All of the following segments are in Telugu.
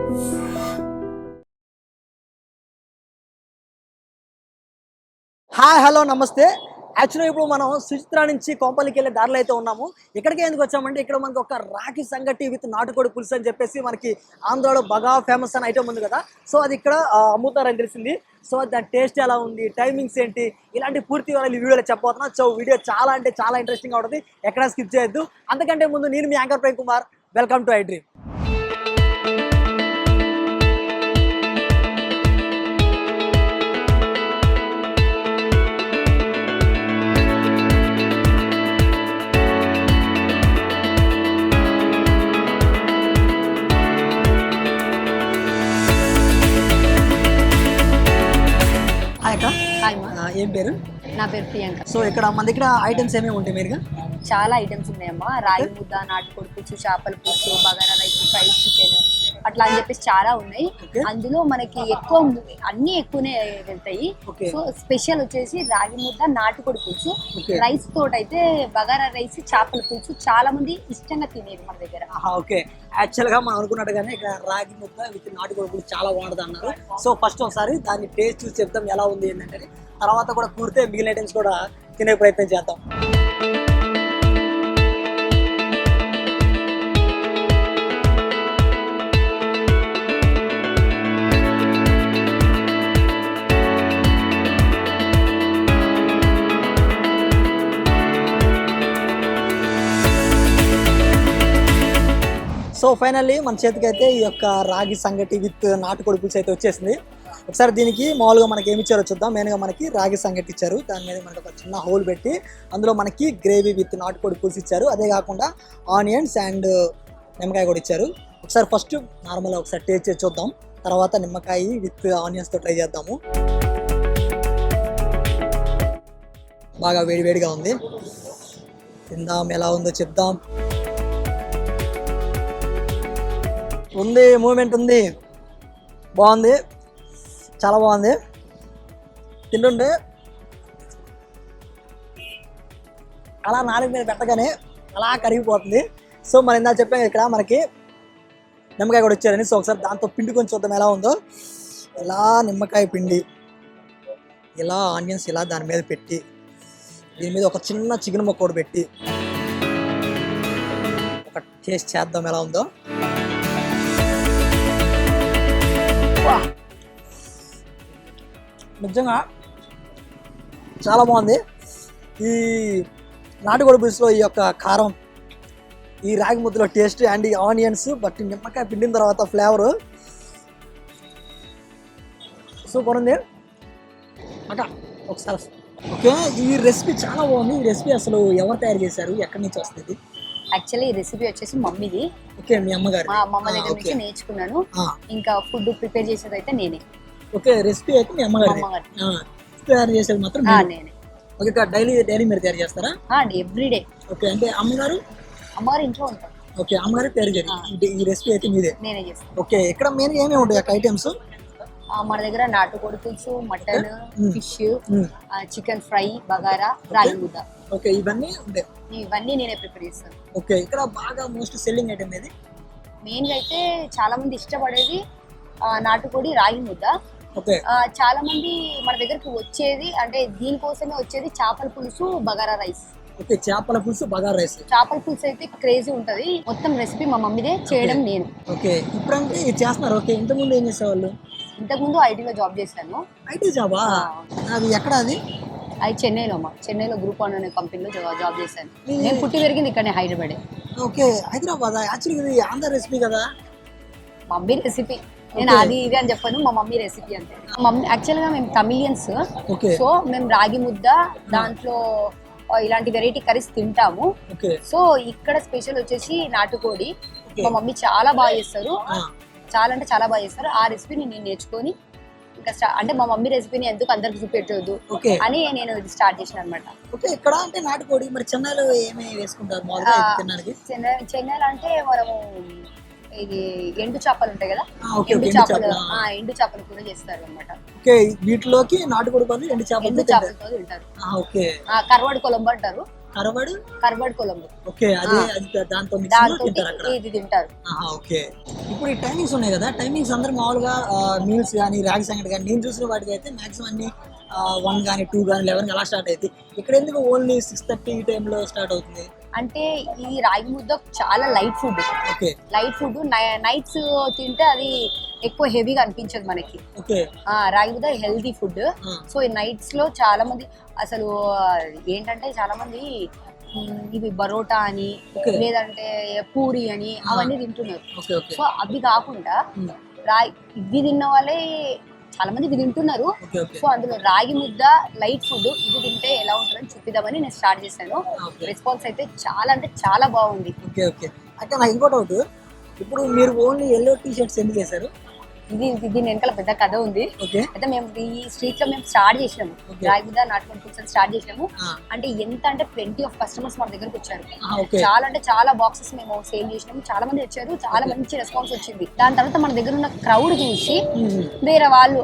హాయ్ హలో నమస్తే. యాక్చువల్గా ఇప్పుడు మనం సుచిత్ర నుంచి కోంపల్లికి వెళ్ళే దారిలో అయితే ఉన్నాము. ఇక్కడికి ఎందుకు వచ్చామంటే ఇక్కడ మనకి ఒక రాగి సంగటి విత్ నాటుకోడి పులుసు అని చెప్పేసి మనకి ఆంధ్రాలో బాగా ఫేమస్ అని ఐటమ్ ఉంది కదా. సో అది ఇక్కడ అమ్ముతారని తెలిసింది. సో దాని టేస్ట్ ఎలా ఉంది, టైమింగ్స్ ఏంటి, ఇలాంటి పూర్తి వివరాలు ఈ వీడియోలో చెప్పబోతున్నా. సో వీడియో చాలా అంటే చాలా ఇంట్రెస్టింగ్ ఉంటుంది, ఎక్కడా స్కిప్ చేయొద్దు. అంతకంటే ముందు నేను మీ anchor Prem Kumar, welcome to iDream. ఏం పేరు? నా పేరు ప్రియాంక. సో ఇక్కడ మన దగ్గర ఐటమ్స్ ఏమేమి ఉంటాయి మీరుగా? చాలా ఐటమ్స్ ఉన్నాయమ్మా. రాగి ముద్ద, నాటుకోడి పులుసు, చేపల పులుసు, బగారా రైస్, ఫ్రైడ్ చికెన్ అట్లా అని చెప్పేసి చాలా ఉన్నాయి. అందులో మనకి ఎక్కువ అన్ని ఎక్కువనే వెళ్తాయి. సో స్పెషల్ వచ్చేసి రాగి ముద్ద, నాటుకోడి పులుసు. రైస్ తోటి అయితే బగారా రైస్, చేపల పులుసు చాలా మంది ఇష్టంగా తినేది మన దగ్గర. ఓకే, యాక్చువల్ గా మనం అనుకున్నట్టుగానే ఇక్కడ రాగి ముద్ద విత్ నాటుకోడి పులుసు చాలా బాగుంటుంది అన్నారు. సో ఫస్ట్ ఒకసారి దాన్ని టేస్ట్ చూసి చెప్తాం ఎలా ఉంది ఏంటంటే, తర్వాత కూడా పూర్తి మిగిలిన ఐటమ్స్ కూడా తినే ప్రయత్నం చేద్దాం. సో ఫైనల్లీ మన చేతికి అయితే ఈ యొక్క రాగి సంగటి విత్ నాటుకోడి పులుసు అయితే వచ్చేసింది. ఒకసారి దీనికి మామూలుగా మనకి ఏమి ఇచ్చారో చూద్దాం. మెయిన్గా మనకి రాగి సంగటి ఇచ్చారు, దాని మీద మనకి ఒక చిన్న హోల్ పెట్టి అందులో మనకి గ్రేవీ విత్ నాటుకోడి పులుసు ఇచ్చారు. అదే కాకుండా ఆనియన్స్ అండ్ నిమ్మకాయ కూడా ఇచ్చారు. ఒకసారి ఫస్ట్ నార్మల్గా ఒకసారి టేస్ట్ చేసి చూద్దాం, తర్వాత నిమ్మకాయ విత్ ఆనియన్స్తో ట్రై చేద్దాము. బాగా వేడివేడిగా ఉంది, తిందాం ఎలా ఉందో చెప్దాం. ఉంది, మూమెంట్ ఉంది, బాగుంది, చాలా బాగుంది. తింటుండే అలా నాలుగు మీద పెట్టగానే అలా కరిగిపోతుంది. సో మరి ఇందా చెప్పాం ఇక్కడ మనకి నిమ్మకాయ కూడా ఇచ్చారని. సో ఒకసారి దాంతో పిండి కొంచెం చూద్దాం ఎలా ఉందో. ఇలా నిమ్మకాయ పిండి, ఇలా ఆనియన్స్ ఇలా దాని మీద పెట్టి, దీని మీద ఒక చిన్న చికెన్ ముక్క కూడా పెట్టి ఒక టేస్ట్ చేద్దాం ఎలా ఉందో. నిజంగా చాలా బాగుంది. ఈ నాటుకోడి పులుసులో ఈ యొక్క కారం, ఈ రాగి ముద్దలో టేస్ట్ అండ్ ఈ ఆనియన్స్ బట్ నిమ్మకాయ పిండిన తర్వాత ఫ్లేవరు సూపర్ ఉంది అక్క. ఒకసారి ఓకే, ఈ రెసిపీ చాలా బాగుంది. ఈ రెసిపీ అసలు ఎవరు తయారు చేశారు, ఎక్కడి నుంచి వస్తుంది? యాక్చువల్లీ ఈ రెసిపీ వచ్చేసి మమ్మీది. ఓకే, మీ అమ్మగారు? మా అమ్మ దగ్గర నుంచి నేర్చుకున్నాను. ఇంకా ఫుడ్ ప్రిపేర్ చేసేది అయితే నేనే. ఓకే, రెసిపీ అయితే మీ అమ్మగారు తయారు చేసేది మాత్రం నేనే. ఓకే, డైలీ మీరు తయారు చేస్తారా? ఎవ్రీడే. ఓకే, అంటే అమ్మగారు ఇంట్లో ఉంటారు. ఓకే, అమ్మగారు తయారు చేయాలి. ఈ రెసిపీ అయితే మీదే? నేనే చేస్తాను. ఓకే, ఇక్కడ మెయిన్గా ఏమేమి ఉంటాయి అక్కడ ఐటమ్స్? మన దగ్గర నాటుకోడి పులుసు, mutton, fish, chicken fry, bagara, రాగి ముద్ద. ఓకే, ఇవన్నీ ఉంటాయి. ఇవన్నీ నేనే ప్రిపేర్ చేస్తాను. ఓకే, ఇక్కడ బాగా మోస్ట్ సెల్లింగ్ ఐటమ్ ఏది? మెయిన్గా అయితే చాలా మంది ఇష్టపడేది నాటుకోడి, రాగి ముద్ద. ఓకే, చాలా మంది మన దగ్గరికి వచ్చేది అంటే దీనికోసమే వచ్చేది చేపల పులుసు, బగారా రైస్. ఓకే, చేపల పులుసు, బగారా రైస్. చేపల పులుసు అయితే క్రేజీ ఉంటది. మొత్తం రెసిపీ మా మమ్మీదే, చేయడం నేను. ఓకే, ఇప్పుడంటే ఇది చేస్తున్నారు. ఓకే, ఇంతకుముందు ఏం చేసేవాళ్ళు? ఇంతకుముందు ఐటీలో జాబ్ చేశాను. ఐటీ జాబా? అది ఎక్కడ? అది చెన్నైలో గ్రూప్ వన్ అనే కంపెనీలో జాబ్ చేశాను. నేను పుట్టి పెరిగింది ఇక్కడనే, హైదరాబాద్. ఓకే, హైదరాబాద్. యాక్చువల్లీ ఇది ఆంధ్ర రెసిపీ కదా? Mummy recipe. నేను అది ఇది అని చెప్పాను, మా మమ్మీ రెసిపీ అంతే. మమ్మీ యాక్చువల్గా మేము తమిళియన్స్. సో మేము రాగి ముద్ద, దాంట్లో ఇలాంటి వెరైటీ కర్రీస్ తింటాము. సో ఇక్కడ స్పెషల్ వచ్చేసి నాటుకోడి. మా మమ్మీ చాలా బాగా చేస్తారు, చాలా అంటే చాలా బాగా చేస్తారు. ఆ రెసిపీని నేను నేర్చుకొని ఇంకా అంటే మా మమ్మీ రెసిపీని ఎందుకు అందరికి చూపెట్టదు అని నేను ఇది స్టార్ట్ చేసిన అనమాట. ఓకే, ఇక్కడ అంటే నాటుకోడి. మరి చెన్నైలో ఏమి వేసుకుంటారు? చెన్నైలో అంటే మనము ఇది ఎండు చేపలు ఉంటాయి కదా, ఎండు చేపలు కూడా చేస్తారు అనమాట. వీటిలోకి నాటుకోడి బదులు ఎండు చేపలతో తింటారు. కర్వాడి కొలంబు అంటారు. కర్బడ్ కొలంబు. ఓకే, అది దాంతో ఇది తింటారు. ఓకే, ఇప్పుడు ఈ టైమింగ్స్ ఉన్నాయి కదా, టైమింగ్స్ అందరూ మామూలుగా మీల్స్ కానీ రాగి సంగటి కానీ నేను చూసిన వాటికి అయితే మాక్సిమం అన్ని 1 కానీ 2 కానీ 11 అలా స్టార్ట్ అవుతుంది. ఇక్కడ ఎందుకు ఓన్లీ 6:30 ఈ టైంలో స్టార్ట్ అవుతుంది? అంటే ఈ రాగి ముద్ద చాలా light food. Okay, light food nights తింటే అది ఎక్కువ హెవీగా అనిపించదు మనకి. ఓకే, రాగి ముద్ద హెల్తీ ఫుడ్. సో ఈ నైట్స్ లో చాలా మంది అసలు ఏంటంటే చాలా మంది ఇవి బరోటా అని లేదంటే పూరి అని అవన్నీ తింటున్నారు. సో అవి కాకుండా ఇవి తిన్న వాళ్ళే చాలా మంది ఇది తింటున్నారు. సో అందులో రాగి ముద్ద లైట్ ఫుడ్ ఇది తింటే ఎలా ఉంటుందని చూపిద్దామని నేను స్టార్ట్ చేశాను. రెస్పాన్స్ అయితే చాలా అంటే చాలా బాగుంది. ఓకే ఓకే, అక్క నాకు ఇంకోటి అవుతుంది, ఇప్పుడు మీరు ఓన్లీ ఎల్లో టీ షర్ట్స్ ఎందుకు వేశారు? ఇది వెనకాల పెద్ద కథ ఉంది. అయితే మేము ఈ స్ట్రీట్ లో మేము స్టార్ట్ చేసినాము రాగి ముద్ద నాటుకోడి పులుసు స్టార్ట్ చేసినాము. అంటే ఎంత అంటే ప్లెంటీ ఆఫ్ కస్టమర్స్ మన దగ్గరకు వచ్చారు. చాలా అంటే చాలా బాక్సెస్ మేము సేల్ చేసినాము. చాలా మంది వచ్చారు, చాలా మంచి రెస్పాన్స్ వచ్చింది. దాని తర్వాత మన దగ్గర ఉన్న క్రౌడ్ చూసి వేరే వాళ్ళు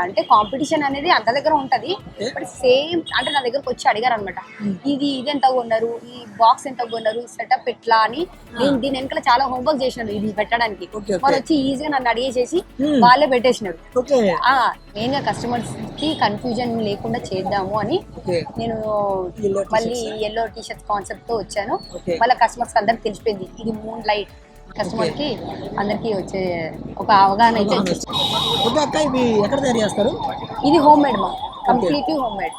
అంటే కాంపిటీషన్ అనేది అంత దగ్గర ఉంటది, బట్ సేమ్ అంటే నా దగ్గరకు వచ్చి అడిగారు అనమాట, ఇది ఎంత కొన్నారు, ఈ బాక్స్ ఎంత కొన్నారు, సెటప్ ఎట్లా అని. నేను దీని వెనకాల చాలా హోంవర్క్ చేసినాను ఇది పెట్టడానికి. వాళ్ళు వచ్చి ఈజీగా నన్ను అడిగేసేసి వాళ్ళే పెట్టేసినారు. మెయిన్ గా కస్టమర్స్ కి కన్ఫ్యూజన్ లేకుండా చేద్దాము అని నేను మళ్ళీ ఎల్లో టీ షర్ట్ కాన్సెప్ట్ తో వచ్చాను. వాళ్ళ కస్టమర్స్ అందరికి తెలిసిపోయింది ఇది మూన్ లైట్. కస్టమర్ కి అందరికి వచ్చే ఒక అవగాహన అయితే ఇది హోమ్ మేడ్ మా కంప్లీట్లీ హోమ్ మేడ్.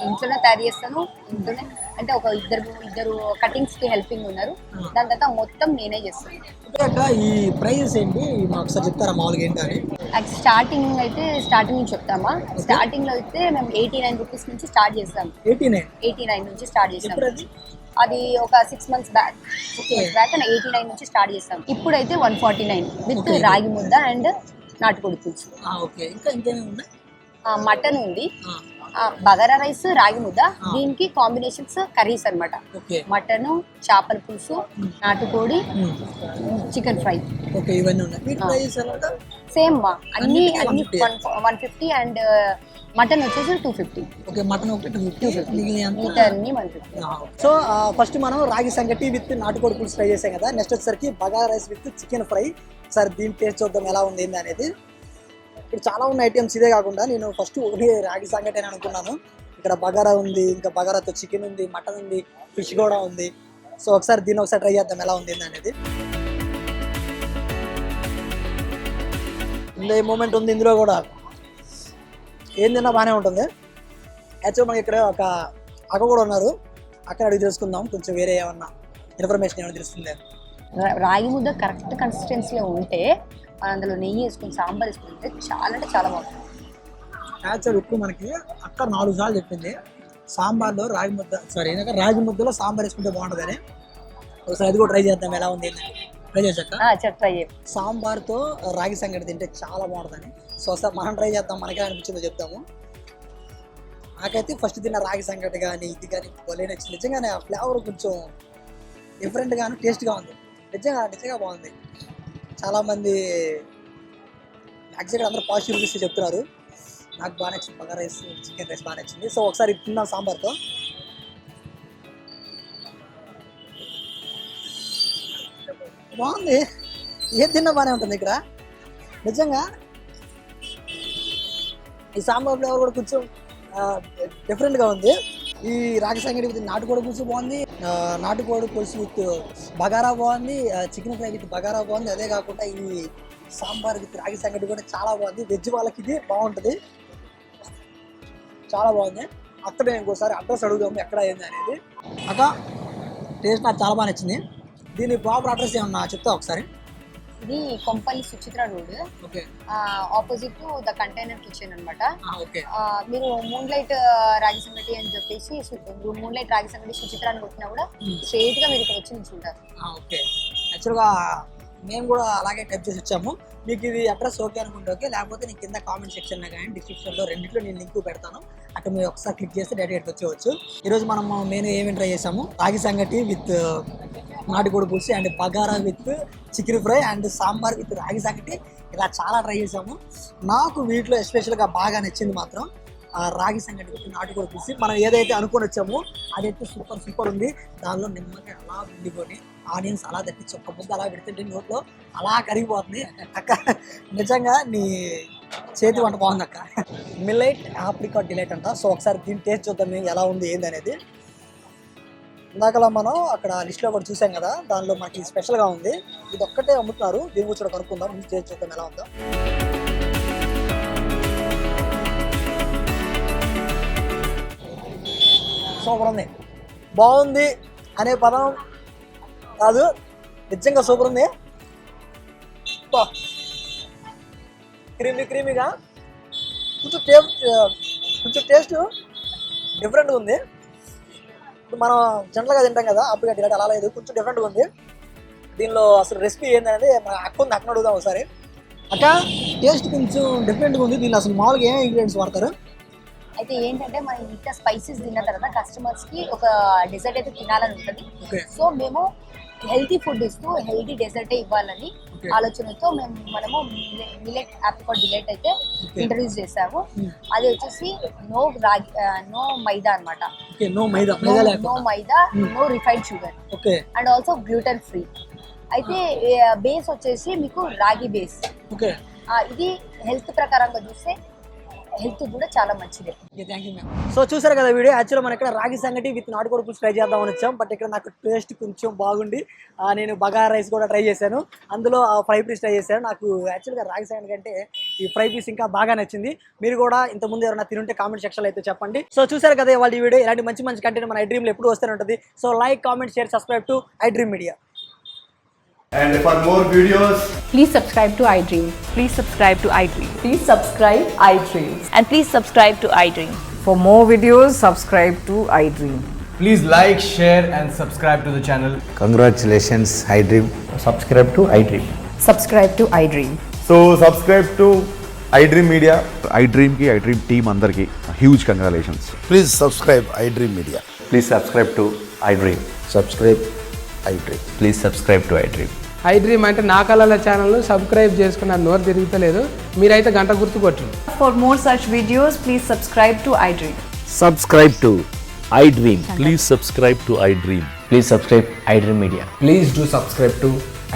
ఇంట్లోనే తయారు చేస్తాను. ఇంట్లోనే అంటే ఒక ఇద్దరు కటింగ్స్ కి హెల్పింగ్ ఉన్నారు. దాని తర్వాత మొత్తం నేనే చేస్తాను. ఈ ప్రైస్ ఏంటి ఒకసారి చెప్తారా మామూలుగా ఏంటని? స్టార్టింగ్ నుంచి చెప్తామా? స్టార్టింగ్ లో అయితే మేము 89 రూపీస్ నుంచి స్టార్ట్ చేస్తాం. 89 నుంచి స్టార్ట్ చేస్తాం. అది ఒక 6 months బ్యాక్ 89 నుంచి స్టార్ట్ చేస్తాం. ఇప్పుడైతే 149 విత్ రాగి ముద్ద అండ్ నాటుకోడి పులుసు. మటన్ ఉంది, బగారా రైస్, రాగి ముద్ద. దీనికి కాంబినేషన్స్ కర్రీస్ అన్నమాట. మటన్, చేపల పులుసు, నాటుకోడి, చికెన్ ఫ్రై. సేమ్ మా అన్ని 150 అండ్ మటన్ వచ్చేసి 250. సో ఫస్ట్ మనం రాగి సంగటి విత్ నాటుకోడి పులుసు ట్రై చేసాం కదా, నెక్స్ట్ వచ్చేసరికి bagara rice with chicken fry. సరే దీని టేస్ట్ చూద్దాం ఎలా ఉంది ఏంది అనేది. ఇప్పుడు చాలా ఉన్న ఐటమ్స్ ఇదే కాకుండా నేను ఫస్ట్ ఓన్లీ రాగి సంగటి అని అనుకున్నాను. ఇక్కడ బగారా ఉంది, ఇంకా బగారాతో చికెన్ ఉంది, మటన్ ఉంది, ఫిష్ కూడా ఉంది. సో ఒకసారి దీన్ని ఒకసారి ట్రై చేద్దాం ఎలా ఉంది అనేది. ఇందులో ఈ మూమెంట్ ఉంది, ఇందులో కూడా ఏం తిన్నా బాగానే ఉంటుంది. యాక్చువల్ మనకి ఇక్కడ ఒక అక్క కూడా ఉన్నారు, అక్కడ అడిగి తెలుసుకుందాం కొంచెం వేరే ఏమన్నా ఇన్ఫర్మేషన్ ఏమైనా తెలుస్తుంది. రాగి ముద్ద కరెక్ట్ కన్సిస్టెన్సీలో ఉంటే అందులో నెయ్యి వేసుకుని సాంబార్ వేసుకుంటే చాలా అంటే చాలా బాగుంటుంది. యాక్చువల్ ఇప్పుడు మనకి అక్క 4 సార్లు చెప్పింది సాంబార్లో రాగి ముద్దలో సాంబార్ వేసుకుంటే బాగుంటుందని. ఒకసారి అది కూడా ట్రై చేద్దాం ఎలా ఉంది ట్రై చేసాక. సాంబార్తో రాగి సంగటి తింటే చాలా బాగుంటుందని. సో ఒకసారి మనం ట్రై చేద్దాం, మనకే అనిపించిందో చెప్తాము. నాకైతే ఫస్ట్ తిన్న రాగి సంగటి కానీ ఇది కానీ భలే నచ్చింది. నిజంగానే ఆ ఫ్లేవర్ కొంచెం డిఫరెంట్గాను టేస్ట్గా ఉంది. నిజంగా బాగుంది. చాలామంది యాక్చువల్గా అందరూ పాజిటివ్ రివ్యూస్ చెప్తున్నారు. నాకు బాగా నచ్చింది, బగారా రైస్, చికెన్ రైస్ బాగా నచ్చింది. సో ఒకసారి తిన్నాం సాంబార్తో. బాగుంది, ఏది తిన్నా బాగానే ఉంటుంది ఇక్కడ. నిజంగా ఈ సాంబార్ ఫ్లేవర్ కూడా కొంచెం డిఫరెంట్గా ఉంది. ఈ రాగి సంగటి విత్ నాటుకోడి పులుసు బాగుంది, నాటుకోడి పులుసు విత్ బగారా బాగుంది, చికెన్ ఫ్రై విత్ బగారా బాగుంది. అదే కాకుండా ఈ సాంబార్ విత్ రాగి సంగటి కూడా చాలా బాగుంది. వెజ్ వాళ్ళకి ఇది బాగుంటుంది, చాలా బాగుంది. అక్కడ ఇంకోసారి అడ్రస్ అడుగుదాము ఎక్కడ అయింది అనేది. అక్క టేస్ట్ నాకు చాలా బాగా నచ్చింది. దీని ప్రాపర్ అడ్రస్ ఏమన్నా చెప్తా ఒకసారి? ఇది Kompally Suchitra road, opposite to the container kitchen అనమాట. మీరు మూన్ లైట్ రాగి సంగటి అని చెప్పేసి మూన్ లైట్ రాగి సంగటి సుచిత్ర అని కొట్టినా కూడా స్ట్రైట్ గా మీరు ఇక్కడ వచ్చి నిల్చుంటారు. ఓకే, యాక్చువల్గా మేము కూడా అలాగే టైప్ చేసి వచ్చాము. మీకు ఇది అడ్రస్ ఓకే అనుకుంటే ఓకే, లేకపోతే నేను కింద కామెంట్ సెక్షన్లో కానీ డిస్క్రిప్షన్లో రెండింటిలో నేను లింక్ పెడతాను. అక్కడ మీరు ఒకసారి క్లిక్ చేస్తే డైరెక్ట్ వచ్చేవచ్చు. ఈరోజు మనం మెయిన్ ఏమేమి ట్రై చేసాము, రాగి సంగటి విత్ నాటుకోడి పులుసు and bagara with chicken fry and sambar with రాగి సంగటి, ఇలా చాలా ట్రై చేసాము. నాకు వీటిలో ఎస్పెషల్గా బాగా నచ్చింది మాత్రం ఆ రాగి సంగటి విత్ నాటుకోడి పులుసు. మనం ఏదైతే అనుకొని వచ్చామో అదైతే సూపర్ ఉంది. దానిలో నిమ్మకాయ అలా పిండుకొని ఆనియన్స్ అలా తట్టించి ఒక్క ముద్ద అలా పెడుతుంటే నోట్లో అలా కరిగిపోతుంది. అక్క నిజంగా నీ చేతి వంట బాగుంది అక్క. మిల్లెట్ ఆప్రికాట్ డిలైట్ అంట. సో ఒకసారి దీన్ని టేస్ట్ చూద్దాం ఎలా ఉంది ఏంది అనేది. ఇందాకలా మనం అక్కడ లిస్ట్లో కూడా చూసాం కదా, దానిలో మనకి స్పెషల్గా ఉంది. ఇది ఒక్కటే అమ్ముతున్నారు, దీని గురించి కూడా కనుక్కుందాం. ముందు టేస్ట్ చూద్దాం ఎలా ఉందో. సూపర్ ఉంది. బాగుంది అనే పదం కాదు, నిజంగా సూపర్ ఉంది. క్రీమీగా కొంచెం టేస్ట్ డిఫరెంట్గా ఉంది. ఇప్పుడు మనం జనరల్గా తింటాం కదా అప్పుడు డిలైట్ అలా లేదు, కొంచెం డిఫరెంట్గా ఉంది. దీనిలో అసలు రెసిపీ ఏంటనేది మన అక్క అడుగుదాం ఒకసారి. అక్క టేస్ట్ కొంచెం డిఫరెంట్గా ఉంది. దీనిలో అసలు మామూలుగా ఏం ఇంగ్రీడియంట్స్ వాడతారు? అయితే ఏంటంటే మనం ఇంత స్పైసెస్ తిన్న తర్వాత కస్టమర్స్ కి ఒక డెజర్ట్ అయితే తినాలని ఉంటుంది. సో మేము హెల్తీ ఫుడ్ ఇస్తూ హెల్తీ డెజర్టే ఇవ్వాలని ఆలోచనతో మనము మిల్లెట్ ఆప్రికాట్ డిలైట్ అయితే ఇంట్రడ్యూస్ చేసాము. అది వచ్చేసి నో మైదా అనమాట. No maida, no refined sugar and also gluten free. అయితే బేస్ వచ్చేసి మీకు రాగి బేస్. ఇది హెల్త్ ప్రకారంగా చూస్తే హెల్త్ కూడా చాలా మంచిది. సో చూసారు కదా వీడియో. యాక్చువల్గా మనం ఇక్కడ రాగి సంగటి విత్ నాటుకోడి పులుసు ట్రై చేద్దామని వచ్చాం. బట్ ఇక్కడ నాకు టేస్ట్ కొంచెం బాగుండి నేను బగారా రైస్ కూడా ట్రై చేశాను. అందులో ఫ్రై పీస్ ట్రై చేశాను. నాకు యాక్చువల్గా రాగి సంగటి కంటే ఈ ఫ్రై పీస్ ఇంకా బాగా నచ్చింది. మీరు కూడా ఇంతకుముందు ఎవరైనా తినుంటే కామెంట్ సెక్షన్లో అయితే చెప్పండి. సో చూసారు కదా ఇవాళ ఈ వీడియో. ఇలాంటి మంచి కంటెంట్ మన iDreamలో ఎప్పుడు వస్తూనే ఉంటుంది. So like, comment, share, subscribe to iDream Media. And for more videos, please subscribe to iDream. Please subscribe to iDream. Please subscribe iDream. And please subscribe to iDream. For more videos, subscribe to iDream. please like, share and subscribe to the channel. Congratulations, iDream. Subscribe to iDream. Subscribe to iDream. So subscribe to iDream Media. iDream ki iDream team andarki huge congratulations. Please subscribe iDream Media. Please subscribe to iDream. Subscribe iDream. Please subscribe to iDream. iDream అంటే నా కళల ఛానల్ సబ్స్క్రైబ్ చేసుకున్న నోరు తిరుగుతలేదు, మీరైతే గంట గుర్తు కొట్టండి. For more such videos, please subscribe to iDream. Subscribe to iDream. Please subscribe to iDream. Please subscribe iDream Media. Please do subscribe to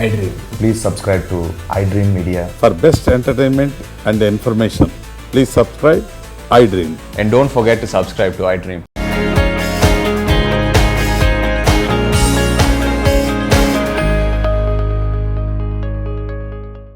iDream. Please subscribe to iDream Media. For best entertainment and information, please subscribe iDream. And don't forget to subscribe to iDream.